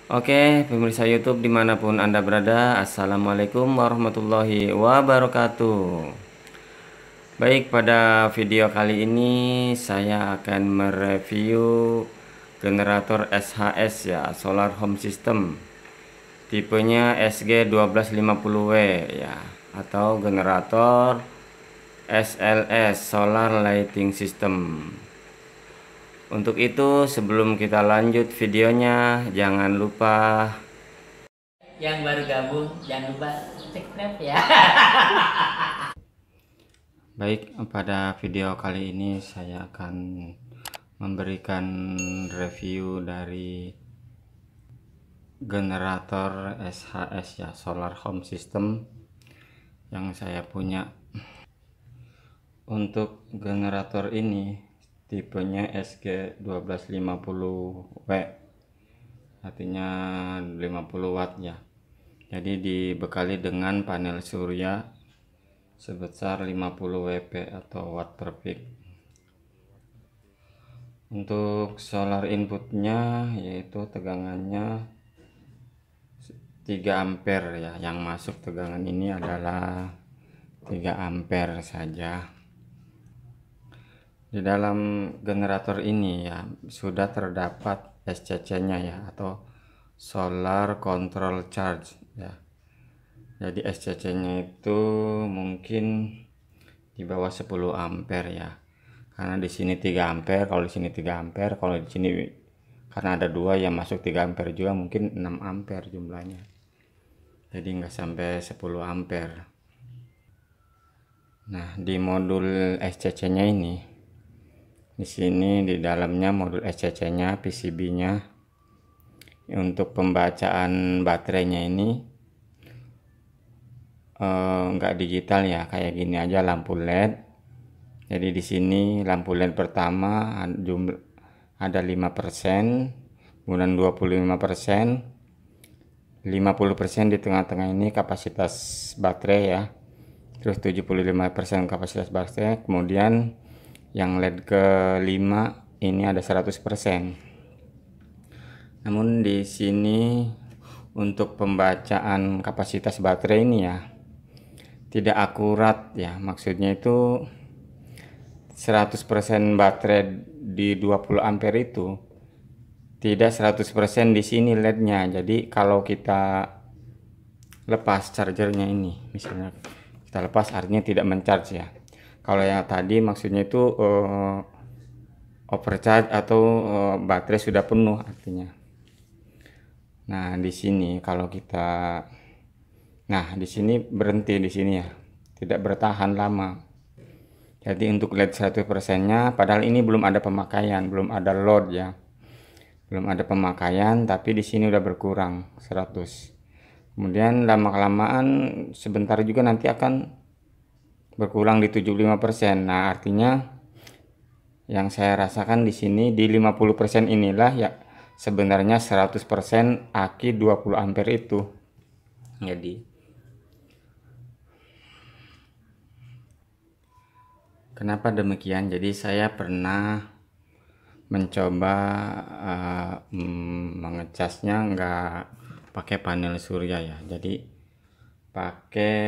Oke, pemirsa YouTube dimanapun Anda berada, Assalamualaikum warahmatullahi wabarakatuh. Baik, pada video kali ini saya akan mereview generator SHS ya, Solar Home System. Tipenya SG1250W ya, atau generator SLS Solar Lighting System. Untuk itu, sebelum kita lanjut videonya, jangan lupa yang baru gabung jangan lupa subscribe ya. Baik, pada video kali ini saya akan memberikan review dari generator SHS ya, Solar Home System yang saya punya. Untuk generator ini tipenya SG1250W, artinya 50 watt ya. Jadi dibekali dengan panel surya sebesar 50 WP atau watt per peak. Untuk solar inputnya yaitu tegangannya 3 ampere ya, yang masuk tegangan ini adalah 3 ampere saja. Di dalam generator ini ya sudah terdapat SCC-nya ya, atau Solar Control Charge ya. Jadi SCC-nya itu mungkin di bawah 10 ampere ya. Karena di sini 3 ampere, kalau di sini 3 ampere, kalau di sini karena ada dua yang masuk 3 ampere juga, mungkin 6 ampere jumlahnya. Jadi nggak sampai 10 ampere. Nah, di modul SCC-nya ini, di sini di dalamnya modul SCC-nya, PCB-nya, untuk pembacaan baterainya ini nggak digital ya, kayak gini aja, lampu LED. Jadi di sini lampu LED pertama ada 5%, kemudian 25%, 50% di tengah-tengah ini kapasitas baterai ya. Terus 75% kapasitas baterai, kemudian yang LED kelima ini ada 100%. Namun di sini untuk pembacaan kapasitas baterai ini ya tidak akurat ya, maksudnya itu 100% baterai di 20 ampere itu tidak 100% di sini LED-nya. Jadi kalau kita lepas chargernya ini, misalnya kita lepas, artinya tidak mencharge ya. Kalau yang tadi maksudnya itu overcharge atau baterai sudah penuh artinya. Nah, di sini kalau kita di sini berhenti di sini ya. Tidak bertahan lama. Jadi untuk LED 100%-nya, padahal ini belum ada pemakaian, belum ada load ya. Belum ada pemakaian, tapi di sini udah berkurang 100. Kemudian lama-kelamaan sebentar juga nanti akan berkurang di 75%. Nah, artinya yang saya rasakan di sini di 50% inilah ya sebenarnya 100% aki 20 ampere itu. Jadi kenapa demikian? Jadi saya pernah mencoba mengecasnya nggak pakai panel surya ya. Jadi pakai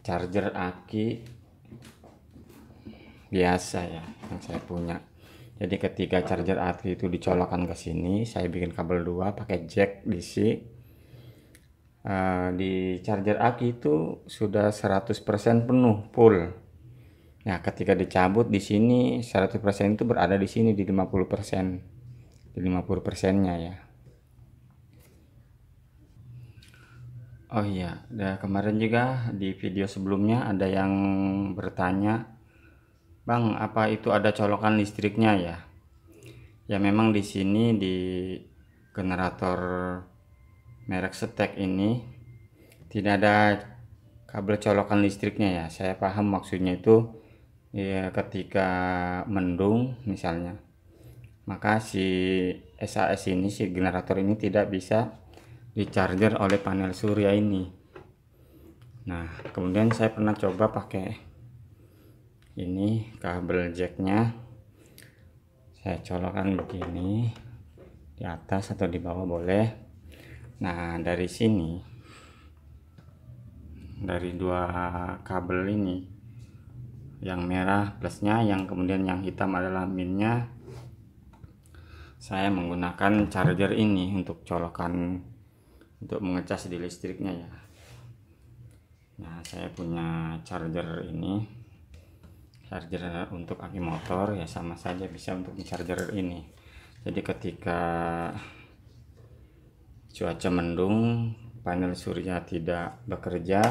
charger aki biasa ya yang saya punya. Jadi ketika charger aki itu dicolokkan ke sini, saya bikin kabel 2 pakai jack DC. Di charger aki itu sudah 100% penuh full. Nah, ketika dicabut di sini 100% itu berada di sini di 50%. Di 50%-nya ya. Oh iya, kemarin juga di video sebelumnya ada yang bertanya, "Bang, apa itu ada colokan listriknya ya?" Ya memang di sini di generator merek Setek ini tidak ada kabel colokan listriknya ya. Saya paham maksudnya itu ya, ketika mendung misalnya, maka si SHS ini, si generator ini tidak bisa di charger oleh panel surya ini. Nah, kemudian saya pernah coba pakai ini kabel jacknya, saya colokkan begini, di atas atau di bawah boleh. Nah, dari sini, dari dua kabel ini, yang merah plusnya, yang kemudian yang hitam adalah minnya, saya menggunakan charger ini untuk colokan untuk mengecas di listriknya ya. Nah, saya punya charger ini, charger untuk aki motor ya, sama saja bisa untuk charger ini. Jadi ketika cuaca mendung, panel surya tidak bekerja,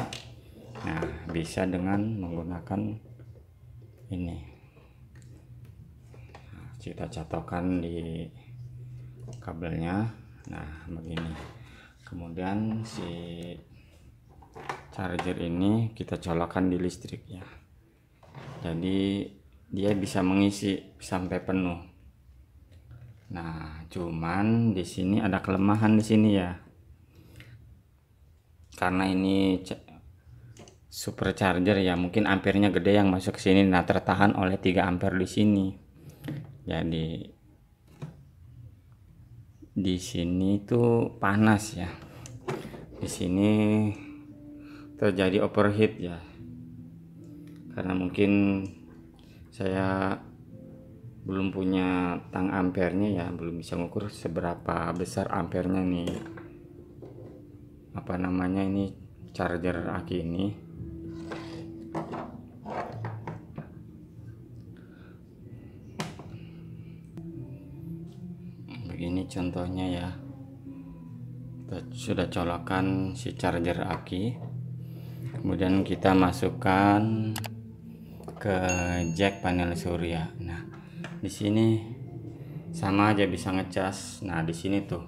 nah bisa dengan menggunakan ini. Nah, kita catokan di kabelnya, nah begini. Kemudian si charger ini kita colokkan di listrik ya, jadi dia bisa mengisi sampai penuh. Nah, cuman di sini ada kelemahan di sini ya, karena ini supercharger ya, mungkin ampernya gede yang masuk ke sini. Nah, tertahan oleh 3 ampere di sini. Jadi di sini tuh panas ya, di sini terjadi overheat ya, karena mungkin saya belum punya tang ampernya ya, belum bisa ngukur seberapa besar ampernya nih, apa namanya, ini charger aki ini. Begini contohnya ya, kita sudah colokan si charger aki, kemudian kita masukkan ke jack panel surya. Nah, di sini sama aja bisa ngecas. Nah, di sini tuh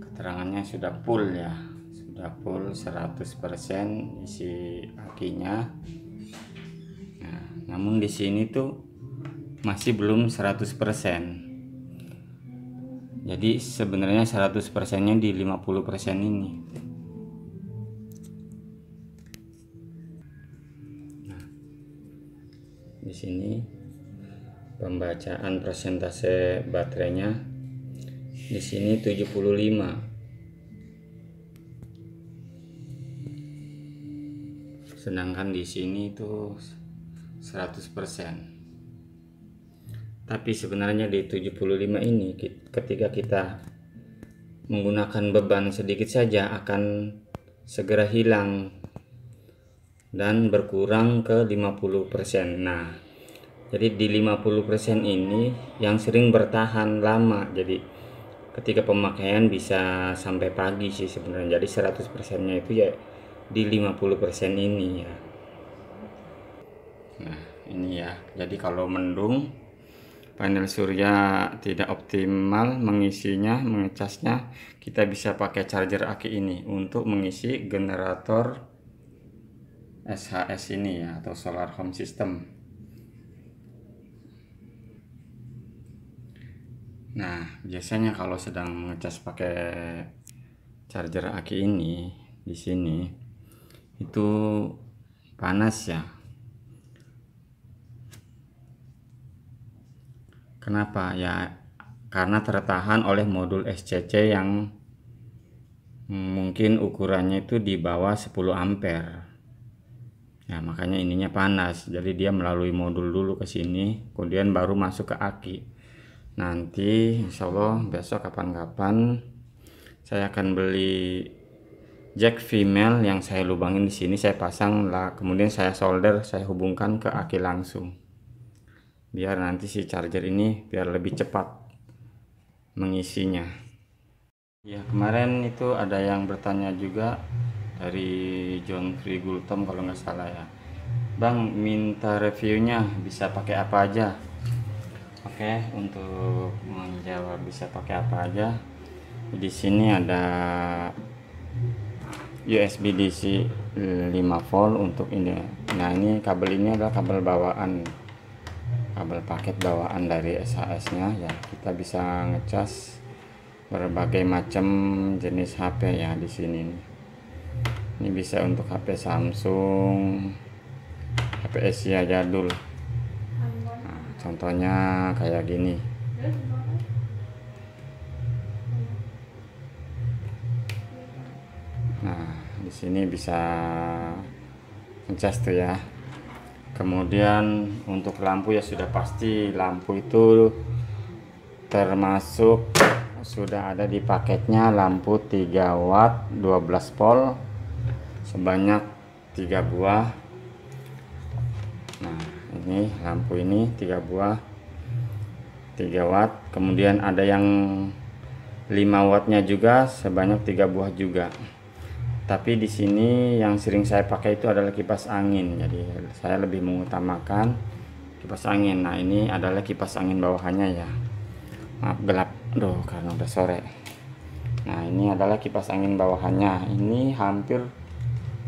keterangannya sudah full ya, sudah full 100% isi akinya. Nah, namun di sini tuh masih belum 100%. Jadi sebenarnya 100%-nya di 50% ini. Nah, di sini pembacaan persentase baterainya di sini 75. Sedangkan di sini itu 100%. Tapi sebenarnya di 75 ini, ketika kita menggunakan beban sedikit saja akan segera hilang dan berkurang ke 50%. Nah, jadi di 50% ini yang sering bertahan lama. Jadi ketika pemakaian bisa sampai pagi sih sebenarnya. Jadi 100%-nya itu ya di 50% ini ya. Nah, ini ya. Jadi kalau mendung, panel surya tidak optimal mengisinya, mengecasnya, kita bisa pakai charger aki ini untuk mengisi generator SHS ini ya, atau solar home system. Nah, biasanya kalau sedang mengecas pakai charger aki ini, di sini itu panas ya. Kenapa ya? Karena tertahan oleh modul SCC yang mungkin ukurannya itu di bawah 10 ampere. Ya, makanya ininya panas. Jadi dia melalui modul dulu ke sini, kemudian baru masuk ke aki. Nanti insya Allah besok kapan-kapan saya akan beli jack female yang saya lubangin di sini, saya pasang lah, kemudian saya solder, saya hubungkan ke aki langsung. Biar nanti si charger ini biar lebih cepat mengisinya. Ya, kemarin itu ada yang bertanya juga dari John Krigultom kalau nggak salah ya, Bang, minta reviewnya bisa pakai apa aja. Oke, untuk menjawab bisa pakai apa aja, di sini ada USB DC 5 volt untuk ini. Nah, ini kabel ini adalah kabel bawaan, kabel paket bawaan dari SHS nya ya. Kita bisa ngecas berbagai macam jenis HP ya di sini. Ini bisa untuk HP Samsung, HP Asia jadul. Nah, contohnya kayak gini. Nah, di sini bisa ngecas tuh ya. Kemudian untuk lampu ya sudah pasti lampu itu termasuk sudah ada di paketnya lampu 3 watt 12 volt sebanyak 3 buah. Nah, ini lampu ini 3 buah 3 watt. Kemudian ada yang 5 wattnya juga sebanyak 3 buah juga. Tapi di sini yang sering saya pakai itu adalah kipas angin. Jadi saya lebih mengutamakan kipas angin. Nah, ini adalah kipas angin bawahannya ya. Maaf gelap, karena udah sore. Nah, ini adalah kipas angin bawahannya. Ini hampir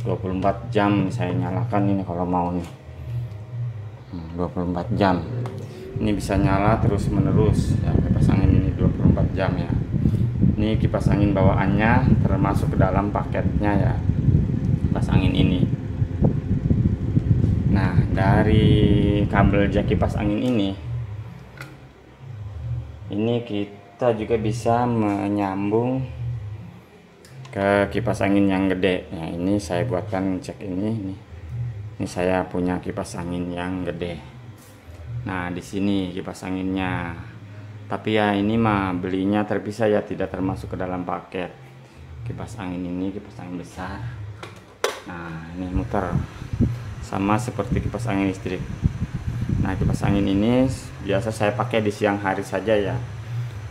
24 jam saya nyalakan ini kalau mau nih. 24 jam. Ini bisa nyala terus menerus ya, kipas angin ini 24 jam ya. Ini kipas angin bawaannya termasuk ke dalam paketnya ya, kipas angin ini. Nah, dari kabel jack kipas angin ini kita juga bisa menyambung ke kipas angin yang gede. Nah, ini saya buatkan cek ini. Ini saya punya kipas angin yang gede. Nah, di sini kipas anginnya. Tapi ya ini mah belinya terpisah ya, tidak termasuk ke dalam paket. Kipas angin ini kipas angin besar. Nah, ini muter sama seperti kipas angin listrik. Nah, kipas angin ini biasa saya pakai di siang hari saja ya,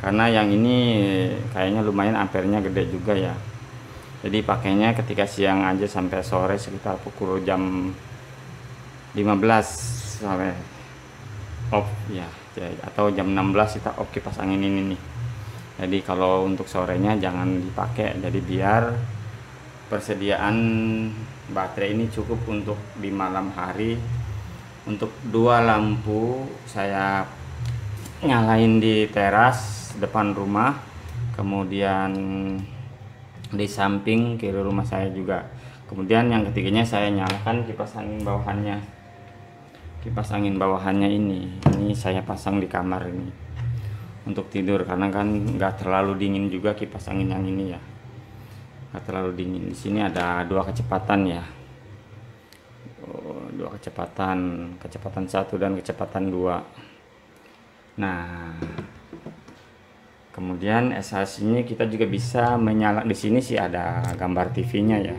karena yang ini kayaknya lumayan ampernya gede juga ya. Jadi pakainya ketika siang aja sampai sore sekitar pukul jam 15 sampai off ya, atau jam 16 kita off kipas angin ini nih. Jadi kalau untuk sorenya jangan dipakai, jadi biar persediaan baterai ini cukup untuk di malam hari. Untuk 2 lampu saya nyalain di teras depan rumah, kemudian di samping kiri rumah saya juga. Kemudian yang ketiganya saya nyalakan kipas angin bawahannya. Kipas angin bawahannya ini saya pasang di kamar ini untuk tidur, karena kan nggak terlalu dingin juga kipas angin yang ini ya, nggak terlalu dingin. Di sini ada 2 kecepatan ya, 2 kecepatan 1 dan kecepatan 2. Nah, kemudian SH ini kita juga bisa menyalakan. Di sini sih ada gambar TV-nya ya.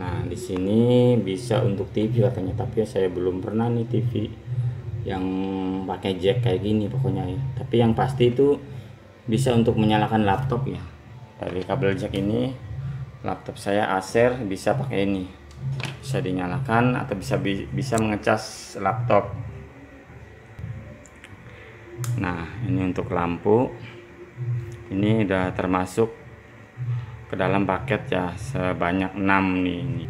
Nah, di sini bisa untuk TV katanya, tapi ya saya belum pernah nih TV yang pakai jack kayak gini pokoknya ya. Tapi yang pasti itu bisa untuk menyalakan laptop ya. Dari kabel jack ini laptop saya Acer bisa pakai ini. Bisa dinyalakan atau bisa mengecas laptop. Nah, ini untuk lampu. Ini udah termasuk ke dalam paket ya, sebanyak 6 nih ini.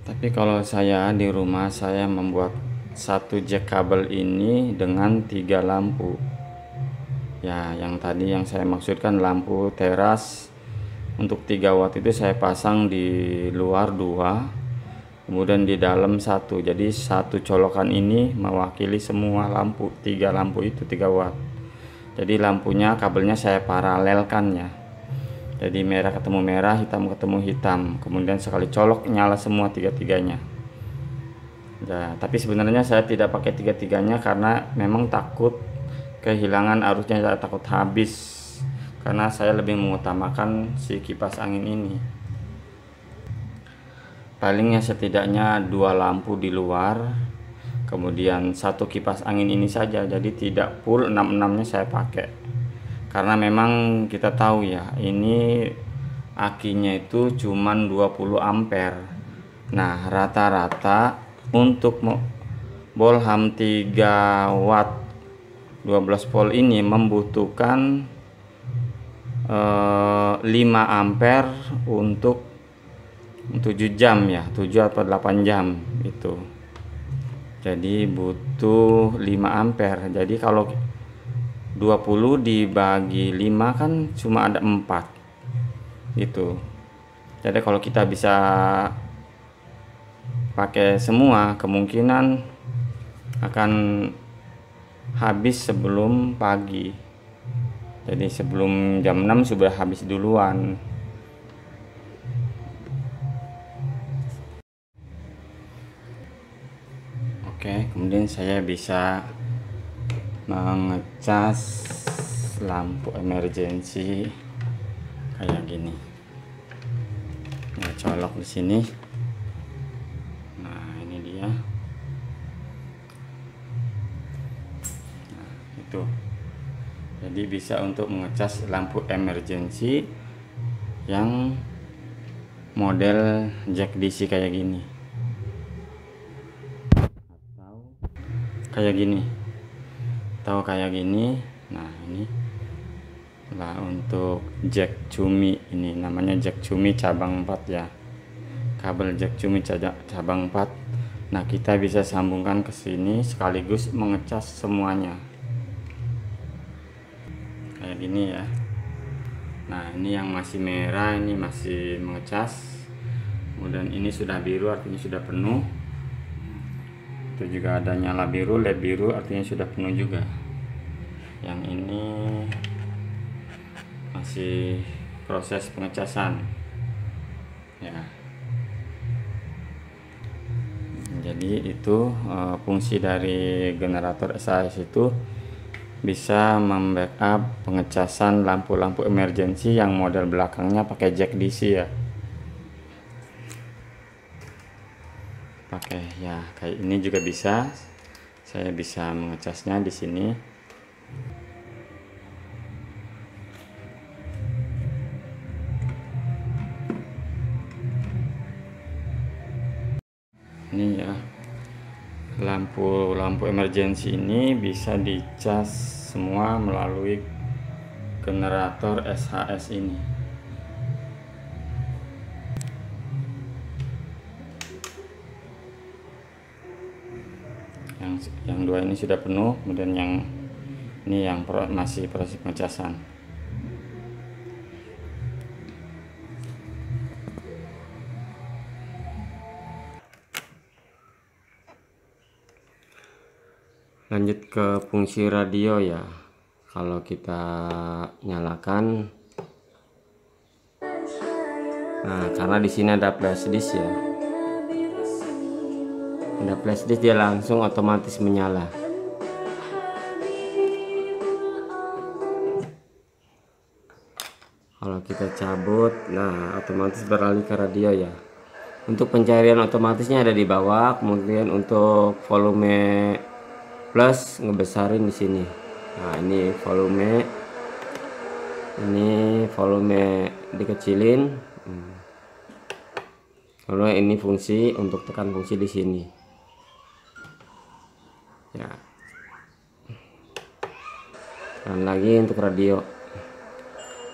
Tapi kalau saya di rumah saya membuat 1 jack kabel ini dengan 3 lampu ya. Yang tadi yang saya maksudkan lampu teras untuk 3 watt itu saya pasang di luar 2, kemudian di dalam 1. Jadi 1 colokan ini mewakili semua lampu, 3 lampu itu 3 watt. Jadi lampunya kabelnya saya paralelkan ya. Jadi merah ketemu merah, hitam ketemu hitam. Kemudian sekali colok nyala semua 3-tiganya. Nah, tapi sebenarnya saya tidak pakai 3-tiganya karena memang takut kehilangan arusnya, saya takut habis. Karena saya lebih mengutamakan si kipas angin ini. Palingnya setidaknya 2 lampu di luar, kemudian 1 kipas angin ini saja. Jadi tidak full 6-6-nya saya pakai. Karena memang kita tahu ya, ini akinya itu cuman 20 ampere. Nah, rata-rata untuk bolham 3 watt 12 volt ini membutuhkan 5 ampere untuk 7 jam ya, 7 atau 8 jam itu. Jadi butuh 5 ampere. Jadi kalau 20 dibagi 5 kan cuma ada 4 gitu. Jadi kalau kita bisa pakai semua, kemungkinan akan habis sebelum pagi. Jadi sebelum jam 6 sudah habis duluan. kemudian saya bisa mengecas lampu emergency kayak gini ya, colok di sini. Nah ini dia. Nah itu, jadi bisa untuk mengecas lampu emergency yang model jack DC kayak gini atau kayak gini. Nah ini lah untuk jack cumi, ini namanya jack cumi cabang 4 ya, kabel jack cumi cabang 4. Nah kita bisa sambungkan ke sini sekaligus mengecas semuanya kayak gini ya. Nah ini yang masih merah ini masih mengecas, kemudian ini sudah biru artinya sudah penuh. Itu juga ada nyala biru, led biru artinya sudah penuh juga. Yang ini masih proses pengecasan ya. Jadi itu fungsi dari generator SAS itu bisa membackup pengecasan lampu-lampu emergency yang model belakangnya pakai jack DC ya. Pakai ya kayak ini juga bisa. Saya bisa mengecasnya di sini. Ini ya, lampu emergency ini bisa dicas semua melalui generator SHS ini. Yang dua ini sudah penuh, kemudian yang ini yang masih proses pengecasan. Lanjut ke fungsi radio ya. Kalau kita nyalakan, nah karena di sini ada flash disk ya, ada flash disk, dia langsung otomatis menyala. Kalau kita cabut, nah otomatis beralih ke radio ya. Untuk pencarian otomatisnya ada di bawah, kemudian untuk volume plus ngebesarin di sini. Nah ini volume dikecilin. Kalau ini fungsi untuk tekan fungsi di sini ya. Dan lagi untuk radio,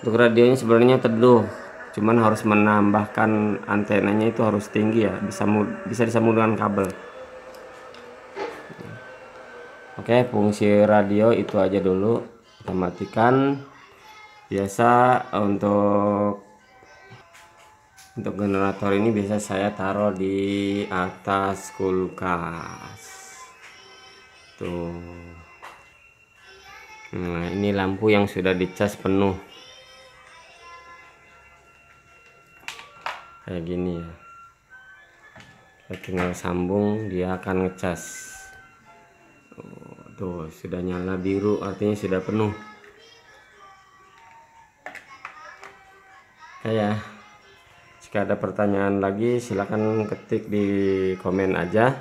untuk radionya sebenarnya teduh, cuman harus menambahkan antenanya itu harus tinggi ya, bisa disambung dengan kabel. Oke, fungsi radio itu aja dulu, kita matikan. Biasa untuk generator ini biasa saya taruh di atas kulkas tuh. Nah ini lampu yang sudah dicas penuh kayak gini ya, kita tinggal sambung, dia akan ngecas. Tuh sudah nyala biru artinya sudah penuh ya. Jika ada pertanyaan lagi silahkan ketik di komen aja.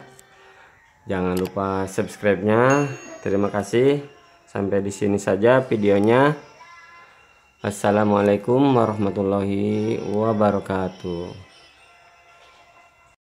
Jangan lupa subscribe-nya. Terima kasih. Sampai di sini saja videonya. Assalamualaikum warahmatullahi wabarakatuh.